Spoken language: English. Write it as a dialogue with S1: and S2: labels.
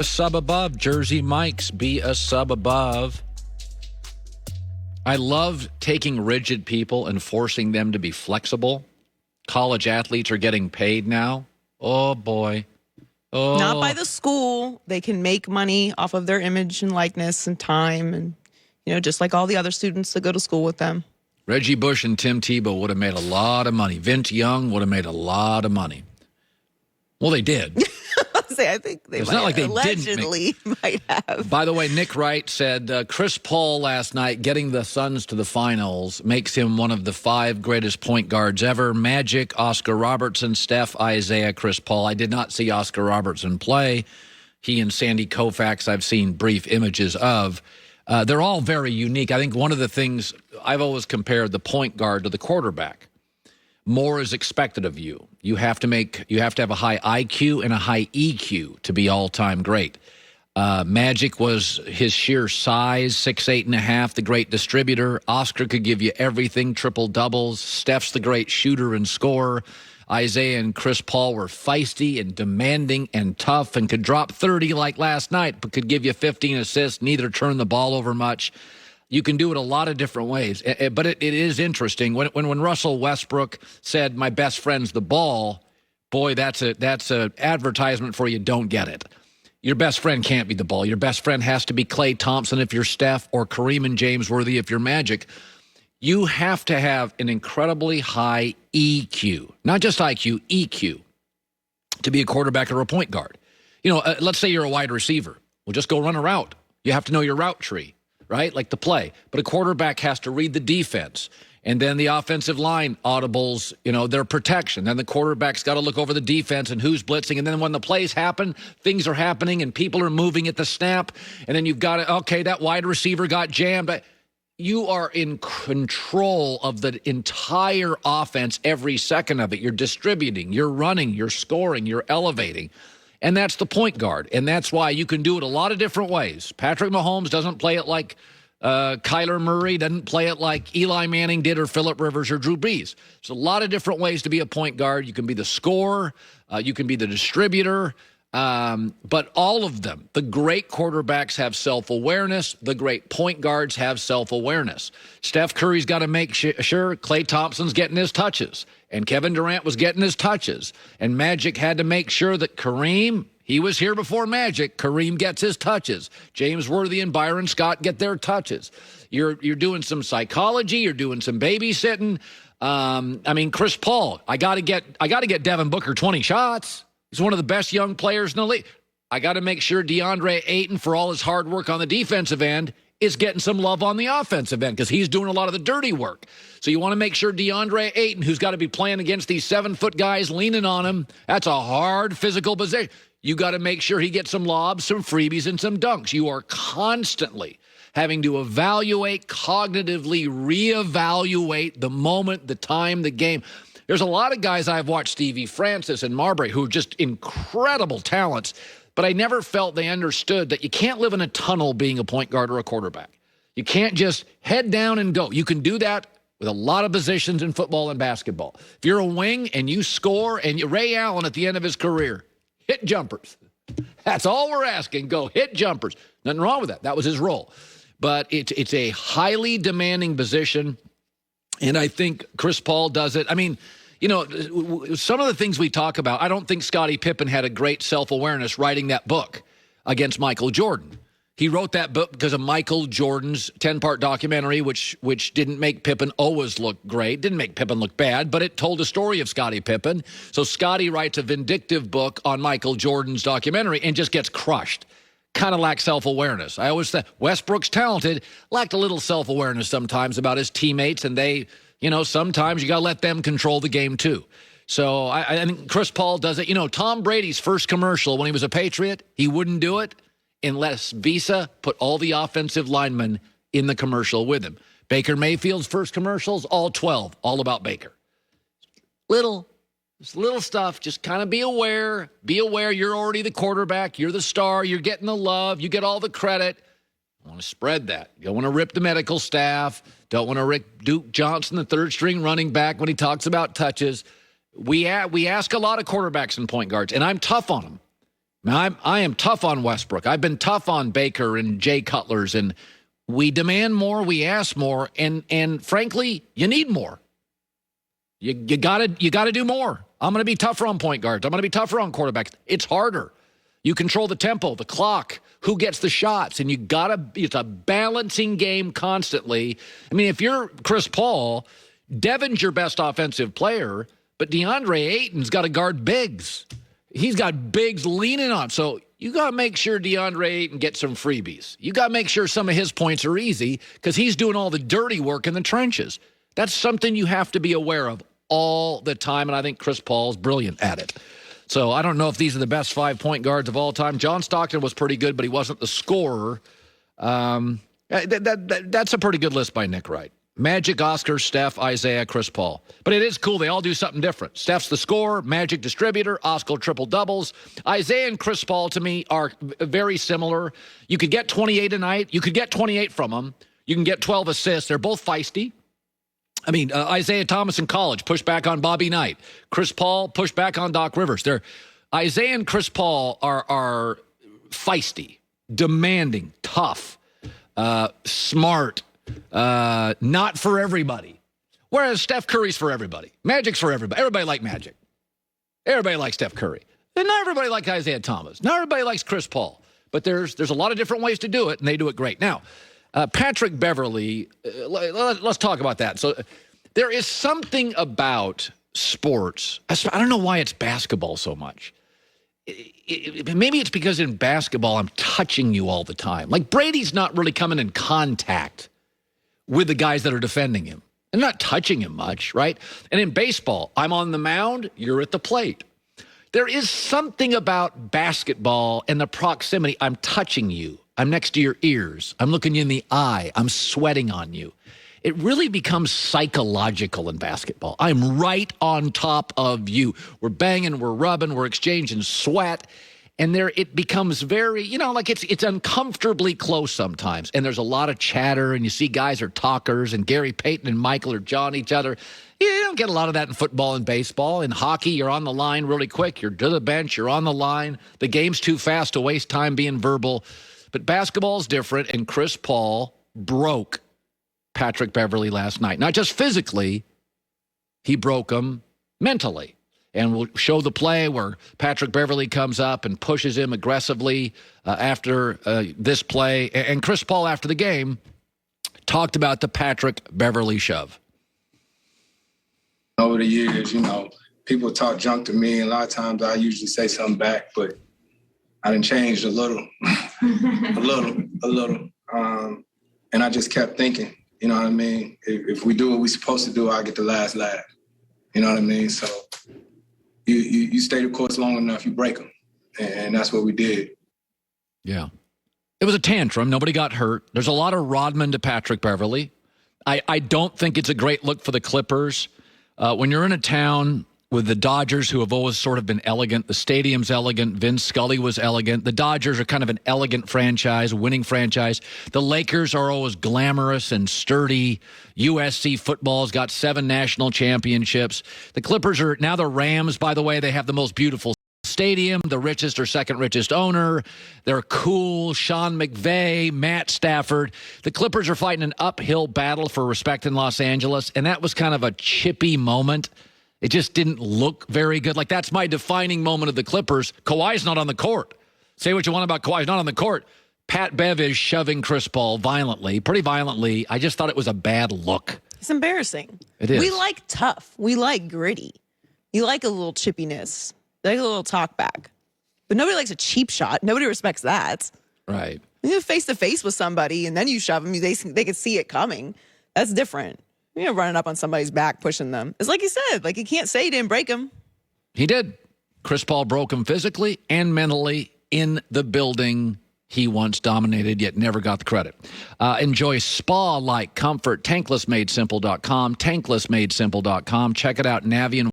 S1: A sub above. Jersey Mike's, be a sub above. I love taking rigid people and forcing them to be flexible. College athletes are getting paid now. Oh, boy. Oh.
S2: Not by the school. They can make money off of their image and likeness and time and, just like all the other students that go to school with them.
S1: Reggie Bush and Tim Tebow would have made a lot of money. Vince Young would have made a lot of money. Well, they did.
S2: I think they allegedly might have.
S1: By the way, Nick Wright said Chris Paul last night getting the Suns to the finals makes him one of the 5 greatest point guards ever. Magic, Oscar Robertson, Steph, Isaiah, Chris Paul. I did not see Oscar Robertson play. He and Sandy Koufax I've seen brief images of. They're all very unique. I think one of the things I've always compared the point guard to the quarterback. More is expected of you. You have to have a high IQ and a high EQ to be all-time great. Magic was his sheer size, 6'8.5", the great distributor. Oscar could give you everything, triple doubles. Steph's the great shooter and scorer. Isaiah and Chris Paul were feisty and demanding and tough and could drop 30 like last night, but could give you 15 assists, neither turn the ball over much. You can do it a lot of different ways, but it is interesting. When Russell Westbrook said, "My best friend's the ball," boy, that's a advertisement for you. Don't get it. Your best friend can't be the ball. Your best friend has to be Klay Thompson if you're Steph, or Kareem and James Worthy if you're Magic. You have to have an incredibly high EQ, not just IQ, EQ, to be a quarterback or a point guard. Let's say you're a wide receiver. Well, just go run a route. You have to know your route tree. Right? Like the play. But a quarterback has to read the defense. And then the offensive line audibles, their protection. Then the quarterback's got to look over the defense and who's blitzing. And then when the plays happen, things are happening and people are moving at the snap. And then you've got to, okay, that wide receiver got jammed. You are in control of the entire offense every second of it. You're distributing, you're running, you're scoring, you're elevating. And that's the point guard. And that's why you can do it a lot of different ways. Patrick Mahomes doesn't play it like Kyler Murray, doesn't play it like Eli Manning did or Phillip Rivers or Drew Brees. There's a lot of different ways to be a point guard. You can be the scorer. You can be the distributor. But all of them, the great quarterbacks have self-awareness. The great point guards have self-awareness. Steph Curry's got to make sure Klay Thompson's getting his touches. And Kevin Durant was getting his touches. And Magic had to make sure that Kareem, he was here before Magic, Kareem gets his touches. James Worthy and Byron Scott get their touches. You're doing some psychology. You're doing some babysitting. Chris Paul, I got to get Devin Booker 20 shots. He's one of the best young players in the league. I got to make sure DeAndre Ayton, for all his hard work on the defensive end, is getting some love on the offensive end because he's doing a lot of the dirty work. So you want to make sure DeAndre Ayton, who's got to be playing against these 7-foot guys leaning on him, that's a hard physical position. You got to make sure he gets some lobs, some freebies, and some dunks. You are constantly having to evaluate, cognitively reevaluate the moment, the time, the game. There's a lot of guys I've watched, Stevie Francis and Marbury, who are just incredible talents, but I never felt they understood that you can't live in a tunnel being a point guard or a quarterback. You can't just head down and go. You can do that with a lot of positions in football and basketball. If you're a wing and you score, and Ray Allen at the end of his career, hit jumpers. That's all we're asking. Go hit jumpers. Nothing wrong with that. That was his role. But it's a highly demanding position, and I think Chris Paul does it. Some of the things we talk about, I don't think Scottie Pippen had a great self-awareness writing that book against Michael Jordan. He wrote that book because of Michael Jordan's 10-part documentary, which didn't make Pippen always look great, didn't make Pippen look bad, but it told a story of Scottie Pippen. So Scottie writes a vindictive book on Michael Jordan's documentary and just gets crushed. Kind of lacks self-awareness. I always thought Westbrook's talented, lacked a little self-awareness sometimes about his teammates, and they... sometimes you got to let them control the game too. So I think Chris Paul does it. Tom Brady's first commercial when he was a Patriot, he wouldn't do it unless Visa put all the offensive linemen in the commercial with him. Baker Mayfield's first commercials, all 12, all about Baker. Little stuff. Just kind of be aware. Be aware you're already the quarterback. You're the star. You're getting the love. You get all the credit. I want to spread that. You don't want to rip the medical staff. Don't want to rip Duke Johnson, the third-string running back, when he talks about touches. We ask a lot of quarterbacks and point guards, and I'm tough on them. Now, I am tough on Westbrook. I've been tough on Baker and Jay Cutlers, and we demand more, we ask more, and frankly, you need more. You gotta do more. I'm going to be tougher on point guards. I'm going to be tougher on quarterbacks. It's harder. You control the tempo, the clock, who gets the shots, and it's a balancing game constantly. I mean, if you're Chris Paul, Devin's your best offensive player, but DeAndre Ayton's got to guard bigs. He's got bigs leaning on. So you got to make sure DeAndre Ayton gets some freebies. You got to make sure some of his points are easy because he's doing all the dirty work in the trenches. That's something you have to be aware of all the time, and I think Chris Paul's brilliant at it. So I don't know if these are the best 5-point guards of all time. John Stockton was pretty good, but he wasn't the scorer. That's a pretty good list by Nick Wright. Magic, Oscar, Steph, Isaiah, Chris Paul. But it is cool. They all do something different. Steph's the scorer, Magic distributor, Oscar triple-doubles. Isaiah and Chris Paul, to me, are very similar. You could get 28 a night. You could get 28 from them. You can get 12 assists. They're both feisty. I mean, Isaiah Thomas in college pushed back on Bobby Knight. Chris Paul pushed back on Doc Rivers. Isaiah and Chris Paul are feisty, demanding, tough, smart, not for everybody. Whereas Steph Curry's for everybody. Magic's for everybody. Everybody likes Magic. Everybody likes Steph Curry. And not everybody likes Isaiah Thomas. Not everybody likes Chris Paul. But there's a lot of different ways to do it, and they do it great. Now, Patrick Beverly, let's talk about that. So there is something about sports. I don't know why it's basketball so much. Maybe it's because in basketball, I'm touching you all the time. Like Brady's not really coming in contact with the guys that are defending him. I'm not touching him much, right? And in baseball, I'm on the mound, you're at the plate. There is something about basketball and the proximity. I'm touching you. I'm next to your ears. I'm looking you in the eye. I'm sweating on you. It really becomes psychological in basketball. I'm right on top of you. We're banging, we're rubbing, we're exchanging sweat. And there it becomes very, like it's uncomfortably close sometimes. And there's a lot of chatter, and you see guys are talkers, and Gary Payton and Michael are jawing each other. You don't get a lot of that in football and baseball. In hockey, you're on the line really quick. You're to the bench. You're on the line. The game's too fast to waste time being verbal. But basketball's different, and Chris Paul broke Patrick Beverly last night. Not just physically, he broke him mentally. And we'll show the play where Patrick Beverly comes up and pushes him aggressively after this play. And Chris Paul, after the game, talked about the Patrick Beverly shove.
S3: Over the years, people talk junk to me, and a lot of times I usually say something back, but I done changed a little, a little. And I just kept thinking, you know what I mean? If we do what we're supposed to do, I get the last laugh. You know what I mean? So you stay the course long enough, you break them. And that's what we did.
S1: Yeah. It was a tantrum. Nobody got hurt. There's a lot of Rodman to Patrick Beverly. I don't think it's a great look for the Clippers. When you're in a town with the Dodgers, who have always sort of been elegant, the stadium's elegant, Vince Scully was elegant. The Dodgers are kind of an elegant franchise, winning franchise. The Lakers are always glamorous and sturdy. USC football's got 7 national championships. The Clippers are now the Rams, by the way. They have the most beautiful stadium, the richest or second richest owner. They're cool. Sean McVay, Matt Stafford. The Clippers are fighting an uphill battle for respect in Los Angeles, and that was kind of a chippy moment. It just didn't look very good. Like, that's my defining moment of the Clippers. Kawhi's not on the court. Say what you want about Kawhi. He's not on the court. Pat Bev is shoving Chris Paul violently, pretty violently. I just thought it was a bad look.
S2: It's embarrassing.
S1: It is.
S2: We like tough. We like gritty. You like a little chippiness. You like a little talk back. But nobody likes a cheap shot. Nobody respects that.
S1: Right.
S2: You're face-to-face with somebody, and then you shove them. They can see it coming. That's different. Running up on somebody's back, pushing them. It's like you said. Like, you can't say you didn't break him.
S1: He did. Chris Paul broke him physically and mentally in the building he once dominated, yet never got the credit. Enjoy spa-like comfort. Tanklessmadesimple.com. Tanklessmadesimple.com. Check it out. Navien